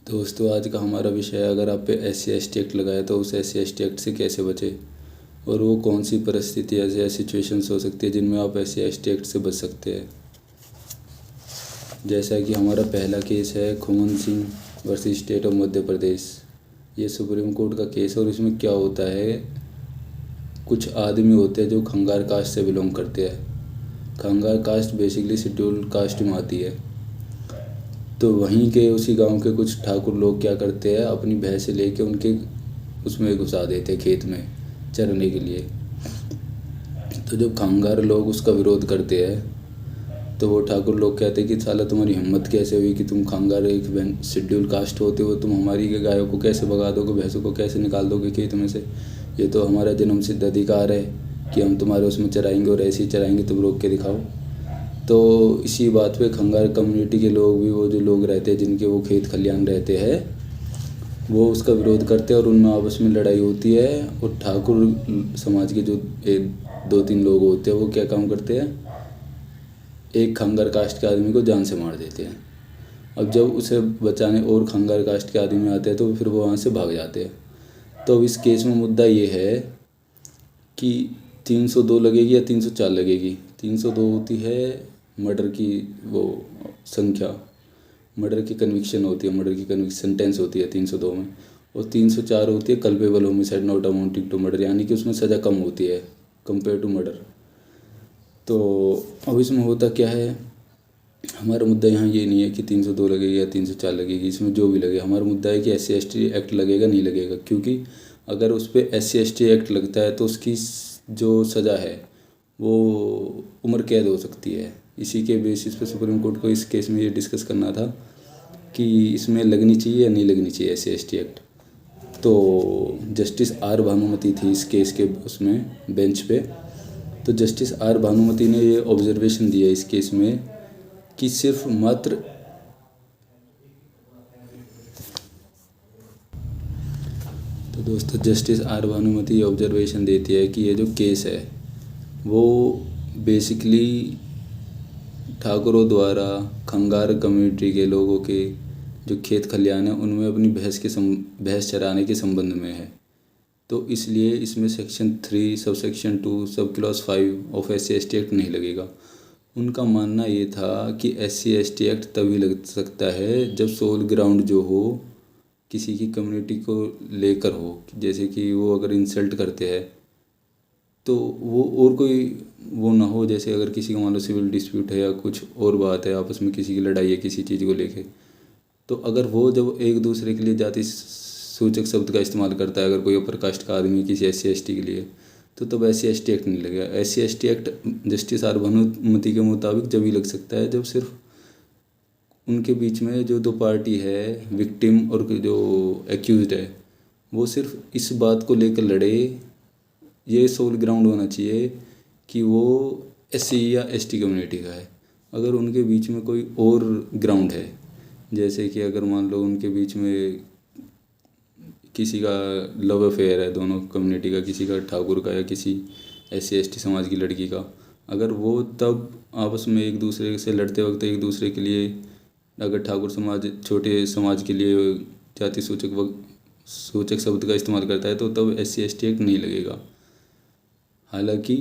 दोस्तों, आज का हमारा विषय है, अगर आप पे SC/ST एक्ट लगाए तो उस SC/ST एक्ट से कैसे बचे और वो कौन सी परिस्थितियाँ या सिचुएशंस हो सकती है जिनमें आप SC/ST एक्ट से बच सकते हैं। जैसा कि हमारा पहला केस है खुमन Singh versus state of Madhya Pradesh. ये सुप्रीम कोर्ट का केस है और इसमें क्या होता है, कुछ आदमी होते हैं जो खंगार कास्ट से बिलोंग करते हैं। Khangar caste basically scheduled caste में आती है। तो वहीं के उसी गांव के कुछ ठाकुर लोग क्या करते हैं, अपनी भैंस लेके उनके उसमें घुसा देते हैं खेत में चरने के लिए। तो जब खंगार लोग उसका विरोध करते हैं तो वो ठाकुर लोग कहते हैं कि साला तुम्हारी हिम्मत कैसे हुई कि तुम खंगार एक शेड्यूल कास्ट होते हो, तुम हमारी के गायों को कैसे भगा दोगे, भैंसों को कैसे निकाल दोगे खेत में से। ये तो हमारा जन्म सिद्ध अधिकार है कि हम तुम्हारे उसमें चराएंगे और ऐसे ही चराएंगे, तुम रोक के दिखाओ। तो इसी बात पे खंगार कम्युनिटी के लोग भी, वो जो लोग रहते हैं जिनके वो खेत खलियान रहते हैं, वो उसका विरोध करते हैं और उनमें आपस में लड़ाई होती है। और ठाकुर समाज के जो दो तीन लोग होते हैं वो क्या काम करते हैं, एक खंगार कास्ट के आदमी को जान से मार देते हैं। अब जब उसे बचाने और खंगार कास्ट के आदमी आते हैं तो फिर वो वहाँ से भाग जाते हैं। तो अब इस केस में मुद्दा ये है कि 302 लगेगी या 304 लगेगी। 302 होती है मर्डर की वो संख्या, मर्डर की कन्विक्शन होती है, मर्डर की कन्विक्शन सेंटेंस होती है 302 में। और 304 होती है culpable homicide not amounting to murder, यानी कि उसमें सज़ा कम होती है कंपेयर टू मर्डर। तो अब इसमें होता क्या है, हमारा मुद्दा यहाँ ये नहीं है कि 302 लगेगी या 304 लगेगी, इसमें जो भी लगे। हमारा मुद्दा है कि SC/ST एक्ट लगेगा नहीं लगेगा, क्योंकि अगर उस पर SC/ST एक्ट लगता है तो उसकी जो सज़ा है वो उम्र कैद हो सकती है। इसी के बेसिस पे सुप्रीम कोर्ट को इस केस में ये डिस्कस करना था कि इसमें लगनी चाहिए या नहीं लगनी चाहिए SC/ST एक्ट। तो जस्टिस R भानुमति थी इस केस के उसमें बेंच पे। तो जस्टिस R भानुमति ने ये ऑब्जर्वेशन दिया इस केस में कि सिर्फ मात्र तो दोस्तों, जस्टिस R भानुमति ऑब्जर्वेशन देती है कि ये जो केस है वो बेसिकली ठाकुरों द्वारा खंगार कम्युनिटी के लोगों के जो खेत खलियान है उनमें अपनी भैंस चराने के संबंध में है। तो इसलिए इसमें section 3 sub section 2 sub clause 5 of SC/ST act नहीं लगेगा। उनका मानना ये था कि SC/ST एक्ट तभी लग सकता है जब सोल ग्राउंड जो हो किसी की कम्युनिटी को लेकर हो, जैसे कि वो अगर इंसल्ट करते हैं तो वो और कोई वो ना हो। जैसे अगर किसी का मान लो सिविल डिस्प्यूट है या कुछ और बात है, आपस में किसी की लड़ाई है किसी चीज़ को लेके, तो अगर वो जब एक दूसरे के लिए जाति सूचक शब्द का इस्तेमाल करता है, अगर कोई अपर कास्ट का आदमी किसी SC/ST के लिए, तो तब SC/ST एक्ट नहीं लगेगा। SC/ST act justice R Bhanumati के मुताबिक जब ही लग सकता है जब सिर्फ उनके बीच में जो दो पार्टी है, विक्टिम और जो एक्यूज्ड है, वो सिर्फ इस बात को लेकर लड़े। ये सोल ग्राउंड होना चाहिए कि वो SC या ST कम्युनिटी का है। अगर उनके बीच में कोई और ग्राउंड है, जैसे कि अगर मान लो उनके बीच में किसी का लव अफेयर है, दोनों कम्युनिटी का, किसी का ठाकुर का या किसी SC/ST समाज की लड़की का, अगर वो तब आपस में एक दूसरे से लड़ते वक्त एक दूसरे के लिए, अगर ठाकुर समाज छोटे समाज के लिए जाति सूचक शब्द का इस्तेमाल करता है तो तब SC/ST एक्ट नहीं लगेगा। हालांकि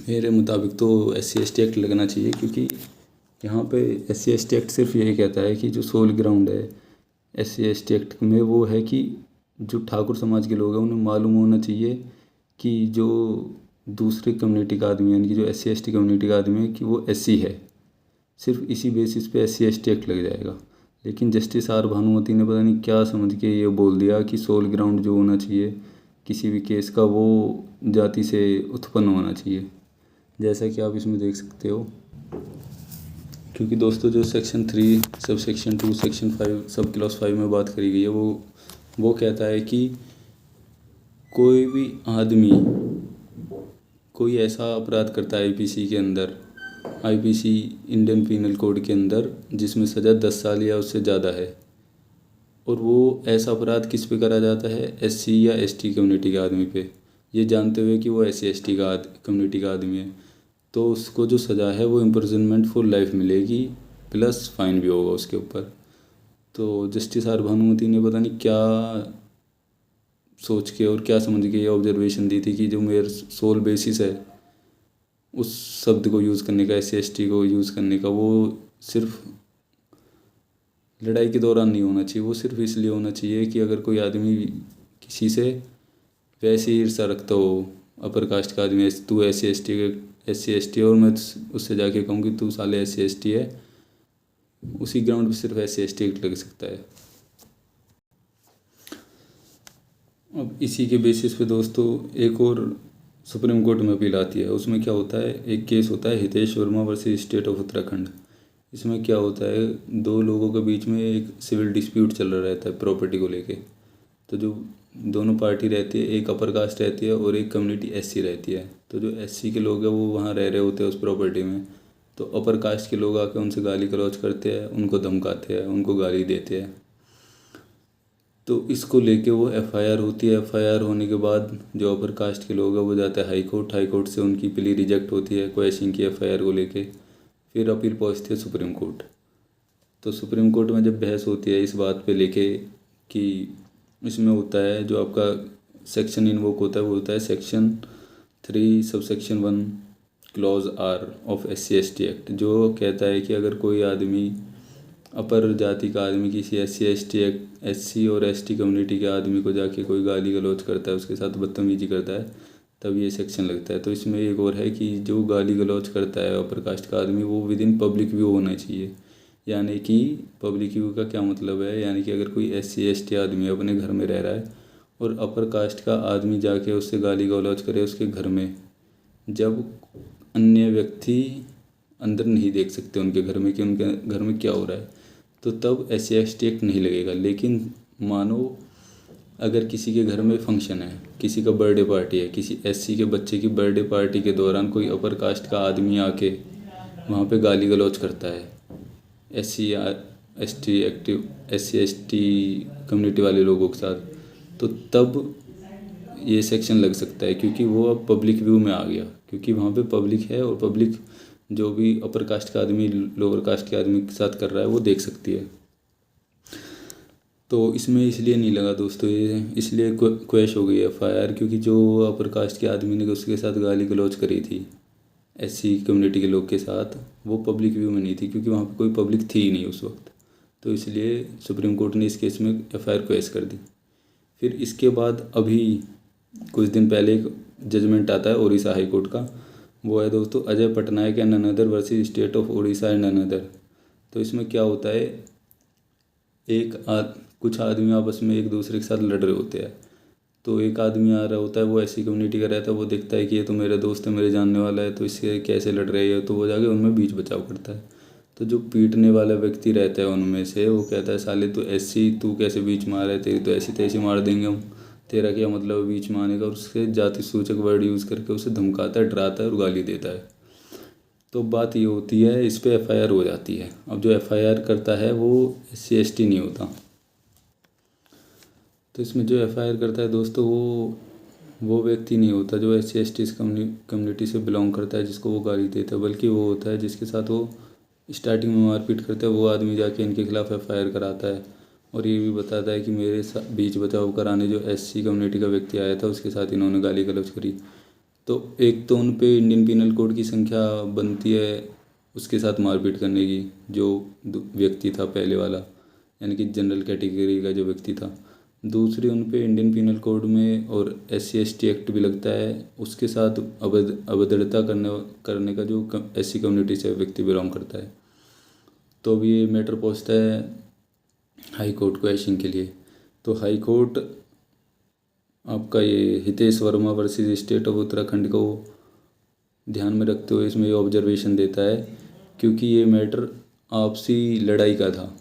मेरे मुताबिक तो SC/ST एक्ट लगना चाहिए, क्योंकि यहाँ पे SC/ST एक्ट सिर्फ यही कहता है कि जो सोल ग्राउंड है SC/ST एक्ट में वो है कि जो ठाकुर समाज के लोग हैं उन्हें मालूम होना चाहिए कि जो दूसरे कम्युनिटी का आदमी है, यानी कि जो SC/ST कम्युनिटी का आदमी है, कि वो SC है। सिर्फ इसी बेसिस पे SC/ST एक्ट लग जाएगा। लेकिन जस्टिस R भानुमति ने पता नहीं क्या समझ के ये बोल दिया कि सोल ग्राउंड जो होना चाहिए किसी भी केस का, वो जाति से उत्पन्न होना चाहिए, जैसा कि आप इसमें देख सकते हो। क्योंकि दोस्तों, जो section 3 sub section 2 section 5 sub clause 5 में बात करी गई है, वो कहता है कि कोई भी आदमी कोई ऐसा अपराध करता है IPC के अंदर, IPC इंडियन पीनल कोड के अंदर, जिसमें सज़ा 10 साल या उससे ज़्यादा है, और वो ऐसा अपराध किस पे करा जाता है, SC या ST कम्युनिटी के आदमी पे, ये जानते हुए कि वो SC/ST का कम्युनिटी का आदमी है, तो उसको जो सज़ा है वो इम्प्रिजनमेंट फॉर लाइफ मिलेगी, प्लस फाइन भी होगा उसके ऊपर। तो जस्टिस आर भानुमति ने पता नहीं क्या सोच के और क्या समझ के ये ऑब्जर्वेशन दी थी कि जो मेयर सोल बेसिस है उस शब्द को यूज़ करने का, SC ST को यूज़ करने का, वो सिर्फ लड़ाई के दौरान नहीं होना चाहिए। वो सिर्फ इसलिए होना चाहिए कि अगर कोई आदमी किसी से वैसे ही ईर्ष्या रखता हो, अपर कास्ट का आदमी, तू SC ST और मैं उससे जाके कहूँ कि तू साले SC ST है, उसी ग्राउंड पे सिर्फ SC ST लग सकता है। अब इसी के बेसिस पे दोस्तों एक और सुप्रीम कोर्ट में अपील आती है। उसमें क्या होता है, एक केस होता है Hitesh Verma versus state of Uttarakhand. इसमें क्या होता है, दो लोगों के बीच में एक सिविल डिस्प्यूट चल रहा रहता है प्रॉपर्टी को लेके। तो जो दोनों पार्टी रहती है, एक अपर कास्ट रहती है और एक कम्युनिटी SC रहती है। तो जो SC के लोग हैं वो वहाँ रह रहे होते हैं उस प्रॉपर्टी में, तो अपर कास्ट के लोग आके उनसे गाली गलौज करते हैं, उनको धमकाते हैं, उनको गाली देते हैं। तो इसको लेके वो FIR होती है। FIR होने के बाद जो अपर कास्ट के लोग हैं वो जाते हैं हाई कोर्ट। हाई कोर्ट से उनकी प्ली रिजेक्ट होती है क्वैशिंग की FIR को लेके। फिर अपील पहुंचती है सुप्रीम कोर्ट। तो सुप्रीम कोर्ट में जब बहस होती है इस बात पे लेके कि इसमें होता है जो आपका सेक्शन इन्वोक होता है वो होता है section 3 subsection 1 clause R of SC ST act, जो कहता है कि अगर कोई आदमी अपर जाति का आदमी किसी SC और ST कम्युनिटी के आदमी को जाके कोई गाली गलौज करता है, उसके साथ बदतमीजी करता है, तब ये सेक्शन लगता है। तो इसमें एक और है कि जो गाली गलौज करता है अपर कास्ट का आदमी, वो विद इन पब्लिक व्यू होना चाहिए। यानी कि पब्लिक व्यू का क्या मतलब है, यानी कि अगर कोई SC ST आदमी अपने घर में रह रहा है और अपर कास्ट का आदमी जाके उससे गाली गलौज करे उसके घर में, जब अन्य व्यक्ति अंदर नहीं देख सकते उनके घर में कि उनके घर में क्या हो रहा है, तो तब SC ST एक्ट नहीं लगेगा। लेकिन मानो अगर किसी के घर में फंक्शन है, किसी का बर्थडे पार्टी है, किसी SC के बच्चे की बर्थडे पार्टी के दौरान कोई अपर कास्ट का आदमी आके वहाँ पे गाली गलौज करता है SC ST कम्युनिटी वाले लोगों के साथ, तो तब ये सेक्शन लग सकता है, क्योंकि वो अब पब्लिक व्यू में आ गया, क्योंकि वहाँ पे पब्लिक है और पब्लिक जो भी अपर कास्ट का आदमी लोअर कास्ट के आदमी के साथ कर रहा है वो देख सकती है। तो इसमें इसलिए नहीं लगा दोस्तों, ये इसलिए क्वैश हो गई FIR, क्योंकि जो अपर कास्ट के आदमी ने उसके साथ गाली गलौज करी थी SC कम्युनिटी के लोग के साथ, वो पब्लिक व्यू में नहीं थी, क्योंकि वहाँ पे कोई पब्लिक थी ही नहीं उस वक्त। तो इसलिए सुप्रीम कोर्ट ने इस केस में FIR क्वैश कर दी। फिर इसके बाद अभी कुछ दिन पहले एक जजमेंट आता है उड़ीसा हाई कोर्ट का, वो है दोस्तों Ajay Patnaik and another versus state of Orissa and another. तो इसमें क्या होता है, कुछ आदमी आपस में एक दूसरे के साथ लड़ रहे होते हैं। तो एक आदमी आ रहा होता है, वो SC कम्युनिटी का रहता है, वो देखता है कि ये तो मेरा दोस्त है, मेरे जानने वाला है, तो इससे कैसे लड़ रहे हैं, तो वो जाके उनमें बीच बचाव करता है। तो जो पीटने वाला व्यक्ति रहता है उनमें से, वो कहता है साले तू SC, तू कैसे बीच में आ रहा है, तेरी तो ऐसी तैसी मार देंगे हम, तेरा क्या मतलब है बीच में आने का। और उसके जाति सूचक वर्ड यूज़ करके उसे धमकाता है, डराता है और गाली देता है। तो बात ये होती है, इस पर FIR हो जाती है। अब जो FIR करता है वो SC ST नहीं होता। तो इसमें जो FIR करता है दोस्तों वो व्यक्ति नहीं होता जो SC ST कम्युनिटी से बिलोंग करता है जिसको वो गाली देता है, बल्कि वो होता है जिसके साथ वो स्टार्टिंग में मारपीट करता है। वो आदमी जाके इनके खिलाफ़ FIR कराता है और ये भी बताता है कि मेरे बीच बचाव कराने जो SC कम्युनिटी का व्यक्ति आया था उसके साथ इन्होंने गाली गलौज करी। तो एक तो उन पे इंडियन पिनल कोड की संख्या बनती है उसके साथ मारपीट करने की, जो व्यक्ति था पहले वाला, यानी कि जनरल कैटेगरी का जो व्यक्ति था। दूसरी उन पे इंडियन पिनल कोड में और SC ST एक्ट भी लगता है, उसके साथ अभद्रता करने का जो SC कम्युनिटी से व्यक्ति बिलोंग करता है। तो अब ये मैटर पहुंचता है हाई कोर्ट को एक्शन के लिए। तो हाई कोर्ट आपका ये Hitesh Verma versus state of Uttarakhand को ध्यान में रखते हुए इसमें ये ऑब्जर्वेशन देता है, क्योंकि ये मैटर आपसी लड़ाई का था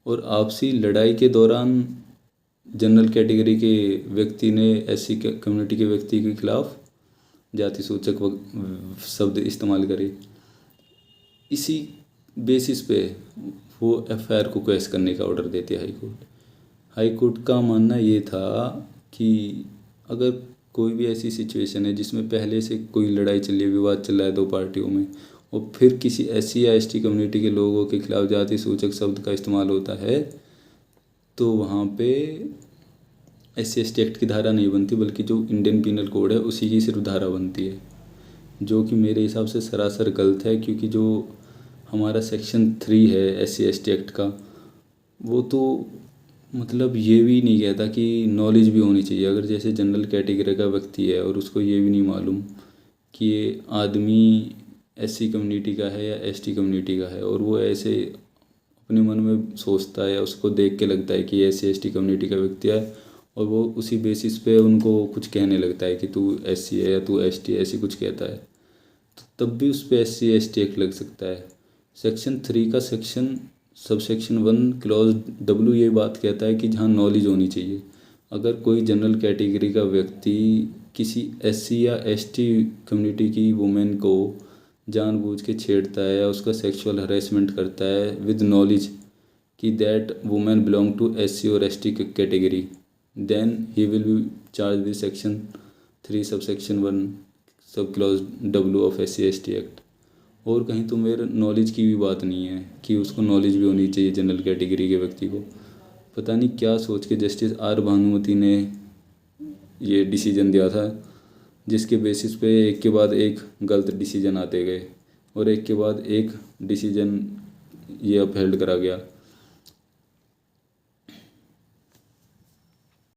और आपसी लड़ाई के दौरान जनरल कैटेगरी के व्यक्ति ने SC कम्युनिटी के व्यक्ति के खिलाफ जाति सूचक शब्द इस्तेमाल करे। इसी बेसिस पे वो FIR को क्वैश करने का ऑर्डर देती है हाई कोर्ट। हाई कोर्ट का मानना ये था कि अगर कोई भी ऐसी सिचुएशन है जिसमें पहले से कोई लड़ाई चल रही है, विवाद चल रहा है दो पार्टियों में, और फिर किसी SC या ST कम्युनिटी के लोगों के खिलाफ जाति सूचक शब्द का इस्तेमाल होता है, तो वहाँ पे SC/ST एक्ट की धारा नहीं बनती, बल्कि जो इंडियन पीनल कोड है उसी की सिर्फ धारा बनती है, जो कि मेरे हिसाब से सरासर गलत है। क्योंकि जो हमारा सेक्शन 3 है SC/ST एक्ट का, वो तो मतलब ये भी नहीं कहता कि नॉलेज भी होनी चाहिए। अगर जैसे जनरल कैटेगरी का व्यक्ति है और उसको ये भी नहीं मालूम कि ये आदमी SC कम्युनिटी का है या ST कम्युनिटी का है, और वो ऐसे अपने मन में सोचता है या उसको देख के लगता है कि ये SC/ST कम्युनिटी का व्यक्ति है, और वो उसी बेसिस पे उनको कुछ कहने लगता है कि तू SC है या तू ST है, ऐसी कुछ कहता है, तो तब भी उस पर SC/ST एक्ट लग सकता है। सेक्शन 3 का सबसेक्शन 1 क्लॉज W ये बात कहता है कि जहाँ नॉलेज होनी चाहिए। अगर कोई जनरल कैटेगरी का व्यक्ति किसी SC या ST कम्युनिटी की वुमेन को जानबूझ के छेड़ता है या उसका सेक्सुअल हरेसमेंट करता है विद नॉलेज कि that women belong to SC और ST category, then he will be charge with section 3 subsection 1 sub clause W of SC/ST act. और कहीं तो मेरे नॉलेज की भी बात नहीं है कि उसको नॉलेज भी होनी चाहिए जनरल कैटेगरी के व्यक्ति को। पता नहीं क्या सोच के जस्टिस R भानुमति ने ये डिसीजन दिया था, जिसके बेसिस पे एक के बाद एक गलत डिसीजन आते गए और एक के बाद एक डिसीजन ये अपहेल्ड करा गया।